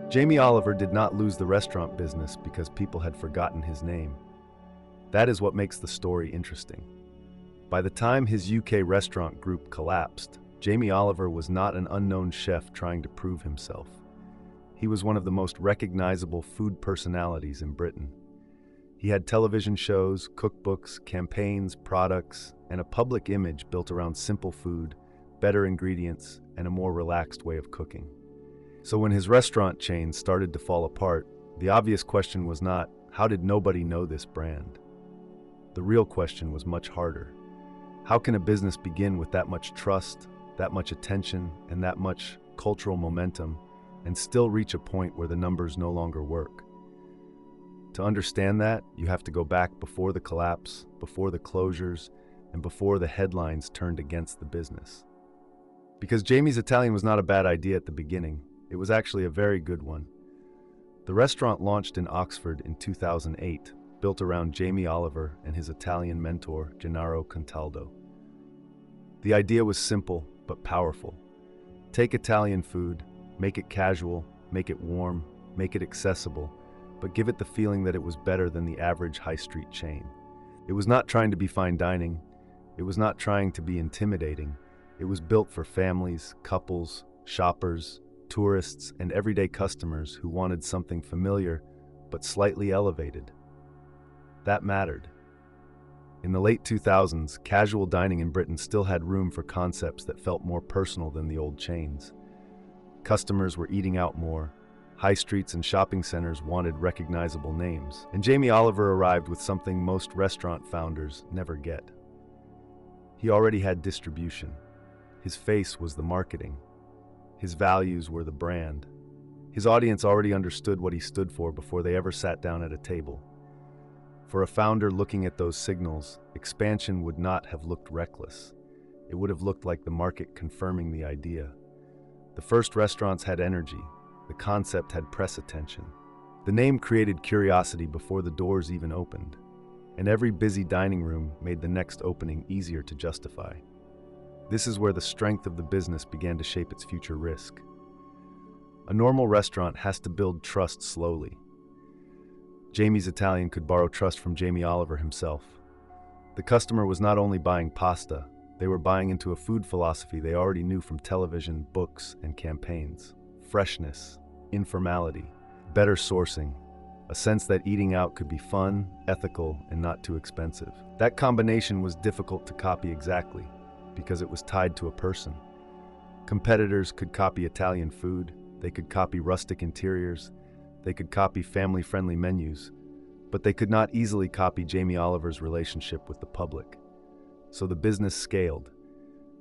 Jamie Oliver did not lose the restaurant business because people had forgotten his name. That is what makes the story interesting. By the time his UK restaurant group collapsed, Jamie Oliver was not an unknown chef trying to prove himself. He was one of the most recognizable food personalities in Britain. He had television shows, cookbooks, campaigns, products, and a public image built around simple food, better ingredients, and a more relaxed way of cooking. So when his restaurant chain started to fall apart, the obvious question was not, how did nobody know this brand? The real question was much harder. How can a business begin with that much trust, that much attention, and that much cultural momentum, and still reach a point where the numbers no longer work? To understand that, you have to go back before the collapse, before the closures, and before the headlines turned against the business. Because Jamie's Italian was not a bad idea at the beginning, it was actually a very good one. The restaurant launched in Oxford in 2008, built around Jamie Oliver and his Italian mentor, Gennaro Contaldo. The idea was simple but powerful. Take Italian food, make it casual, make it warm, make it accessible, but give it the feeling that it was better than the average high street chain. It was not trying to be fine dining. It was not trying to be intimidating. It was built for families, couples, shoppers, tourists, and everyday customers who wanted something familiar but slightly elevated. That mattered. In the late 2000s, casual dining in Britain still had room for concepts that felt more personal than the old chains. Customers were eating out more. High streets and shopping centers wanted recognizable names, and Jamie Oliver arrived with something most restaurant founders never get. He already had distribution. His face was the marketing. His values were the brand. His audience already understood what he stood for before they ever sat down at a table. For a founder looking at those signals, expansion would not have looked reckless. It would have looked like the market confirming the idea. The first restaurants had energy. The concept had press attention. The name created curiosity before the doors even opened, and every busy dining room made the next opening easier to justify. This is where the strength of the business began to shape its future risk. A normal restaurant has to build trust slowly. Jamie's Italian could borrow trust from Jamie Oliver himself. The customer was not only buying pasta, they were buying into a food philosophy they already knew from television, books, and campaigns. Freshness, informality, better sourcing, a sense that eating out could be fun, ethical, and not too expensive. That combination was difficult to copy exactly, because it was tied to a person. Competitors could copy Italian food, they could copy rustic interiors, they could copy family-friendly menus, but they could not easily copy Jamie Oliver's relationship with the public. So the business scaled.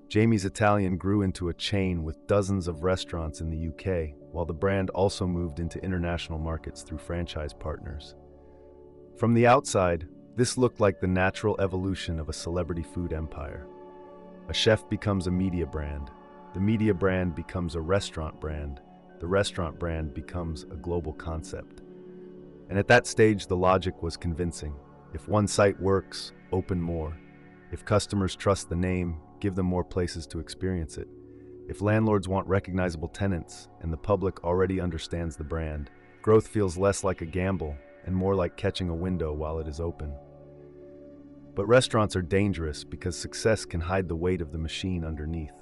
Jamie's Italian grew into a chain with dozens of restaurants in the UK, while the brand also moved into international markets through franchise partners. From the outside, this looked like the natural evolution of a celebrity food empire. A chef becomes a media brand. The media brand becomes a restaurant brand. The restaurant brand becomes a global concept. And at that stage, the logic was convincing. If one site works, open more. If customers trust the name, give them more places to experience it. If landlords want recognizable tenants and the public already understands the brand, growth feels less like a gamble and more like catching a window while it is open. But restaurants are dangerous because success can hide the weight of the machine underneath.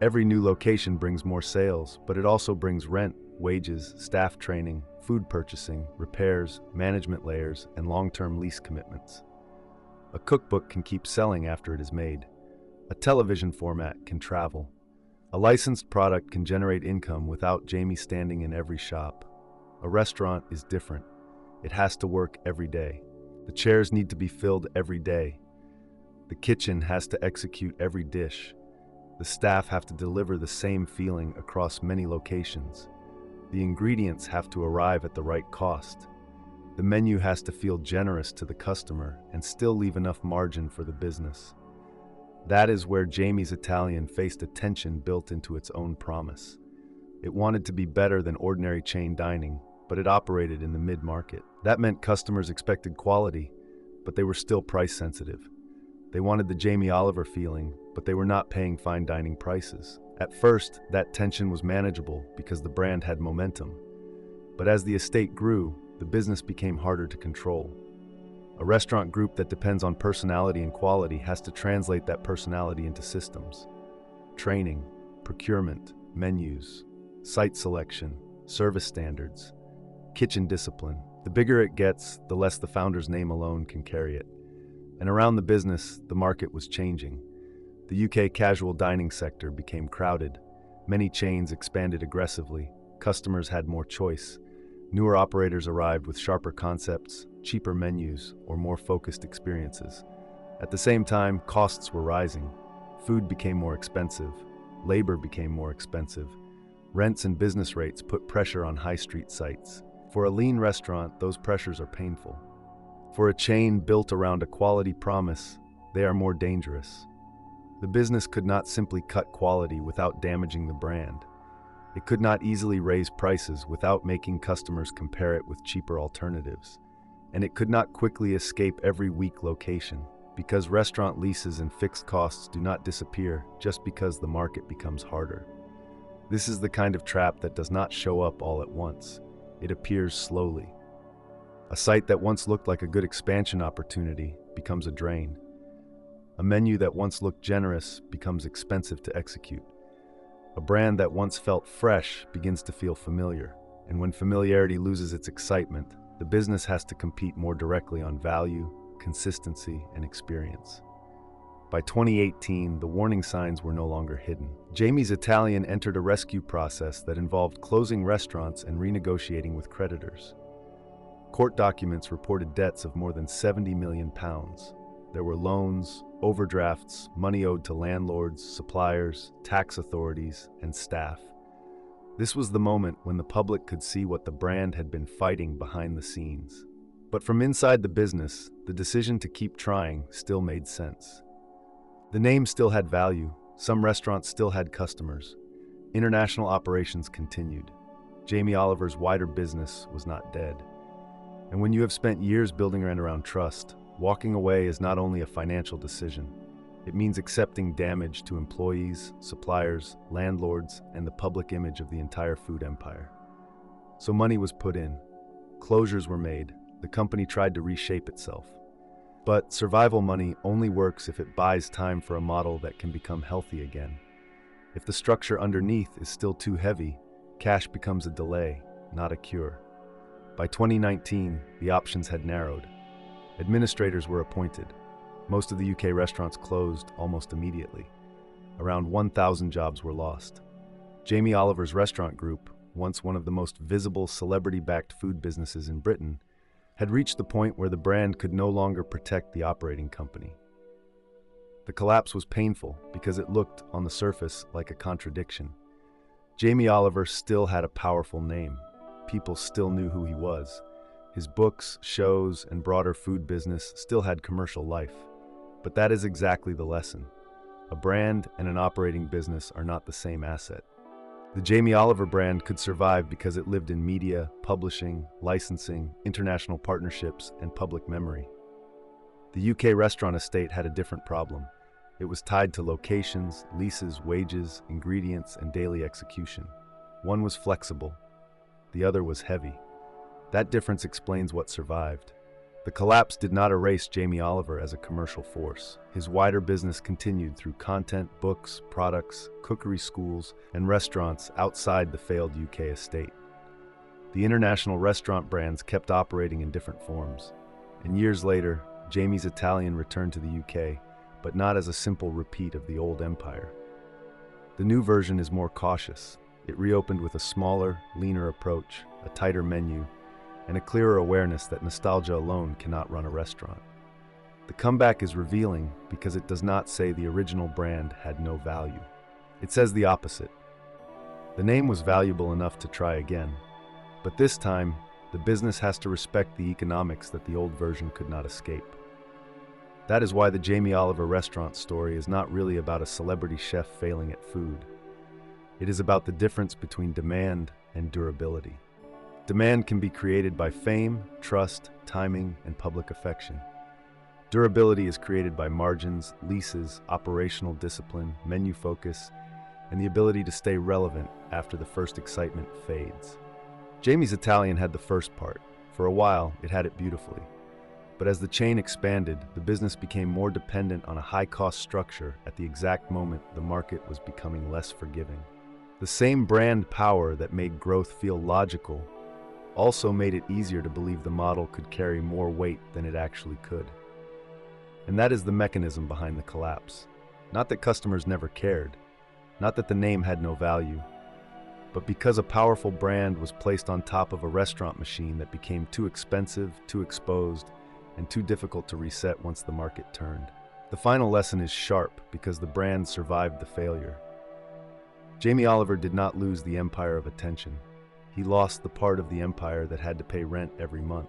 Every new location brings more sales, but it also brings rent, wages, staff training, food purchasing, repairs, management layers, and long-term lease commitments. A cookbook can keep selling after it is made. A television format can travel. A licensed product can generate income without Jamie standing in every shop. A restaurant is different. It has to work every day. The chairs need to be filled every day. The kitchen has to execute every dish. The staff have to deliver the same feeling across many locations. The ingredients have to arrive at the right cost. The menu has to feel generous to the customer and still leave enough margin for the business. That is where Jamie's Italian faced a tension built into its own promise. It wanted to be better than ordinary chain dining, but it operated in the mid-market. That meant customers expected quality, but they were still price sensitive. They wanted the Jamie Oliver feeling, but they were not paying fine dining prices. At first, that tension was manageable because the brand had momentum. But as the estate grew, the business became harder to control. A restaurant group that depends on personality and quality has to translate that personality into systems. Training, procurement, menus, site selection, service standards, kitchen discipline. The bigger it gets, the less the founder's name alone can carry it. And around the business, the market was changing. The UK casual dining sector became crowded. Many chains expanded aggressively. Customers had more choice. Newer operators arrived with sharper concepts, cheaper menus, or more focused experiences. At the same time, costs were rising. Food became more expensive. Labor became more expensive. Rents and business rates put pressure on high street sites. For a lean restaurant, those pressures are painful. For a chain built around a quality promise, they are more dangerous. The business could not simply cut quality without damaging the brand. It could not easily raise prices without making customers compare it with cheaper alternatives. And it could not quickly escape every weak location, because restaurant leases and fixed costs do not disappear just because the market becomes harder. This is the kind of trap that does not show up all at once. It appears slowly. A site that once looked like a good expansion opportunity becomes a drain. A menu that once looked generous becomes expensive to execute. A brand that once felt fresh begins to feel familiar. And when familiarity loses its excitement, the business has to compete more directly on value, consistency, and experience. By 2018, the warning signs were no longer hidden. Jamie's Italian entered a rescue process that involved closing restaurants and renegotiating with creditors. Court documents reported debts of more than £70 million. There were loans, overdrafts, money owed to landlords, suppliers, tax authorities, and staff. This was the moment when the public could see what the brand had been fighting behind the scenes. But from inside the business, the decision to keep trying still made sense. The name still had value, some restaurants still had customers. International operations continued. Jamie Oliver's wider business was not dead. And when you have spent years building around trust, walking away is not only a financial decision. It means accepting damage to employees, suppliers, landlords, and the public image of the entire food empire. So money was put in. Closures were made. The company tried to reshape itself. But survival money only works if it buys time for a model that can become healthy again. If the structure underneath is still too heavy, cash becomes a delay, not a cure. By 2019, the options had narrowed. Administrators were appointed. Most of the UK restaurants closed almost immediately. Around 1,000 jobs were lost. Jamie Oliver's restaurant group, once one of the most visible celebrity-backed food businesses in Britain, had reached the point where the brand could no longer protect the operating company. The collapse was painful because it looked, on the surface, like a contradiction. Jamie Oliver still had a powerful name. People still knew who he was. His books, shows, and broader food business still had commercial life. But that is exactly the lesson. A brand and an operating business are not the same asset. The Jamie Oliver brand could survive because it lived in media, publishing, licensing, international partnerships, and public memory. The UK restaurant estate had a different problem. It was tied to locations, leases, wages, ingredients, and daily execution. One was flexible. The other was heavy. That difference explains what survived. The collapse did not erase Jamie Oliver as a commercial force. His wider business continued through content, books, products, cookery schools, and restaurants outside the failed UK estate. The international restaurant brands kept operating in different forms. And years later, Jamie's Italian returned to the UK, but not as a simple repeat of the old empire. The new version is more cautious. It reopened with a smaller, leaner approach, a tighter menu, and a clearer awareness that nostalgia alone cannot run a restaurant. The comeback is revealing because it does not say the original brand had no value. It says the opposite. The name was valuable enough to try again, but this time, the business has to respect the economics that the old version could not escape. That is why the Jamie Oliver restaurant story is not really about a celebrity chef failing at food. It is about the difference between demand and durability. Demand can be created by fame, trust, timing, and public affection. Durability is created by margins, leases, operational discipline, menu focus, and the ability to stay relevant after the first excitement fades. Jamie's Italian had the first part. For a while, it had it beautifully. But as the chain expanded, the business became more dependent on a high-cost structure at the exact moment the market was becoming less forgiving. The same brand power that made growth feel logical also made it easier to believe the model could carry more weight than it actually could. And that is the mechanism behind the collapse. Not that customers never cared, not that the name had no value, but because a powerful brand was placed on top of a restaurant machine that became too expensive, too exposed, and too difficult to reset once the market turned. The final lesson is sharp because the brand survived the failure. Jamie Oliver did not lose the empire of attention. He lost the part of the empire that had to pay rent every month.